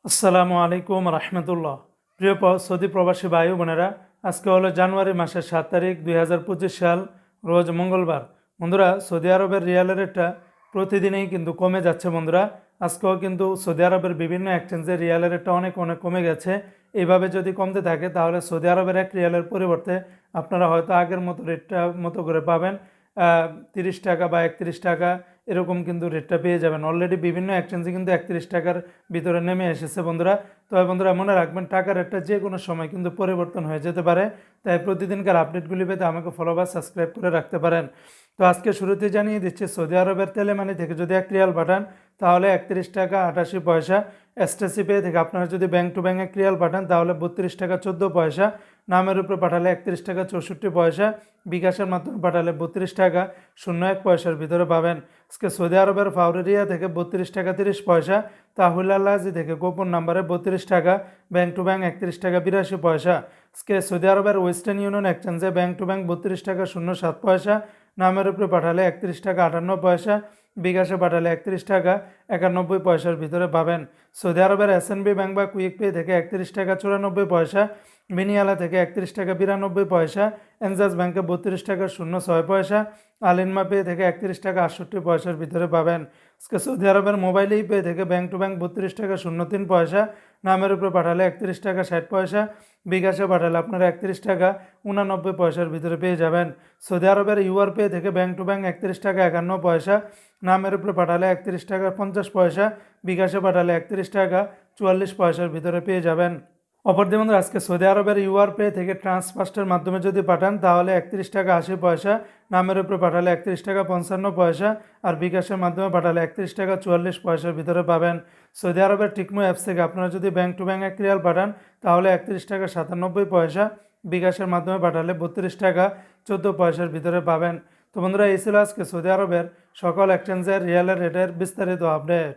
আসসালামু আলাইকুম রহমতুল্লাহ। প্রিয় সৌদি প্রবাসী ভাই বোনেরা, আজকে হলো জানুয়ারি মাসের 7 তারিখ 2025 সাল, রোজ মঙ্গলবার। বন্ধুরা, সৌদি আরবের রিয়ালের রেটটা প্রতিদিনই কিন্তু কমে যাচ্ছে। বন্ধুরা, আজকেও কিন্তু সৌদি আরবের বিভিন্ন এক্সচেঞ্জে রিয়ালের রেটটা অনেক অনেক কমে গেছে। এইভাবে যদি কমতে থাকে তাহলে সৌদি আরবের এক রিয়ালের পরিবর্তে আপনারা হয়তো আগের মতো রেটটা মতো করে পাবেন 30 টাকা বা 31 টাকা, এরকম কিন্তু রেটটা পেয়ে যাবেন। অলরেডি বিভিন্ন এক্সচেঞ্জে কিন্তু 31 টাকার ভিতরে নেমে এসেছে বন্ধুরা। তবে বন্ধুরা, মনে রাখবেন টাকার রেটটা যে কোনো সময় কিন্তু পরিবর্তন হয়ে যেতে পারে। তাই প্রতিদিনকার আপডেটগুলি পেতে আমাকে ফলো বা সাবস্ক্রাইব করে রাখতে পারেন। তো আজকে শুরুতে জানিয়ে দিচ্ছি, সৌদি আরবের তেলেমানি থেকে যদি 1 রিয়াল পাঠান তাহলে 31 টাকা 88 পয়সা। এসটিসি পে থেকে আপনারা যদি ব্যাংক টু ব্যাংক 1 রিয়াল পাঠান তাহলে 32 টাকা 14 পয়সা। নামের উপরে পাঠালে 31 টাকা 64 পয়সা। বিকাশের মাধ্যমে পাঠালে 32 টাকা 01 পয়সার ভিতরে পাবেন। আজকে সৌদি আরবের ফাউরেরিয়া থেকে 32 টাকা 30 পয়সা। তাহুল আল্লাজি থেকে গোপন নাম্বারে 32 টাকা। ব্যাংক টু ব্যাংক 31 টাকা 82 পয়সা। আজকে সৌদি আরবের ওয়েস্টার্ন ইউনিয়ন এক্সচেঞ্জে ব্যাংক টু ব্যাংক 32 টাকা 07 পয়সা। নামের উপরে পাঠালে 31 টাকা 58 পয়সা। বিকাশে পাঠালে 31 টাকা 91 পয়সার ভিতরে পাবেন। সৌদি আরবের এসএনবি ব্যাংক বা কুইক পে থেকে 31 টাকা 94 পয়সা। বিনিয়ালা থেকে 31 টাকা 92 পয়সা। এনজাস ব্যাংকে 32 টাকা 06 পয়সা। আলিনমা পে থেকে 31 টাকা 68 পয়সার ভিতরে পাবেন। আজকে সৌদি আরবের মোবাইল পে থেকে ব্যাংক টু ব্যাংক 32 টাকা 03 পয়সা। নামের উপরে পাঠালে 31 টাকা 60 পয়সা। বিকাশে পাঠালে আপনারা 31 টাকা 89 পয়সার ভিতরে পেয়ে যাবেন। সৌদি আরবের ইউআর পে থেকে ব্যাংক টু ব্যাংক 31 টাকা 51 পয়সা। নামের উপরে পাঠালে 31 টাকা 50 পয়সা। বিকাশে পাঠালে 31 টাকা 44 পয়সার ভিতরে পেয়ে যাবেন। অপরদিকে বন্ধুরা, আজকে সৌদি আরবের ইউআর পে থেকে ট্রান্সফার্স্টের মাধ্যমে যদি পাঠান তাহলে 31 টাকা 80 পয়সা। নামের উপরে পাঠালে 31 টাকা 55 পয়সা। আর বিকাশের মাধ্যমে পাঠালে 31 টাকা 44 পয়সার ভিতরে পাবেন। সৌদি আরবের টিকমো অ্যাপস থেকে আপনারা যদি ব্যাংক টু ব্যাংক 1 রিয়াল পাঠান তাহলে 31 টাকা 97 পয়সা। বিকাশের মাধ্যমে পাঠালে 32 টাকা 14 পয়সার ভিতরে পাবেন। তো বন্ধুরা, এই ছিল আজকে সৌদি আরবের সকল এক্সচেঞ্জের রিয়ালের রেটের বিস্তারিত আপডেট।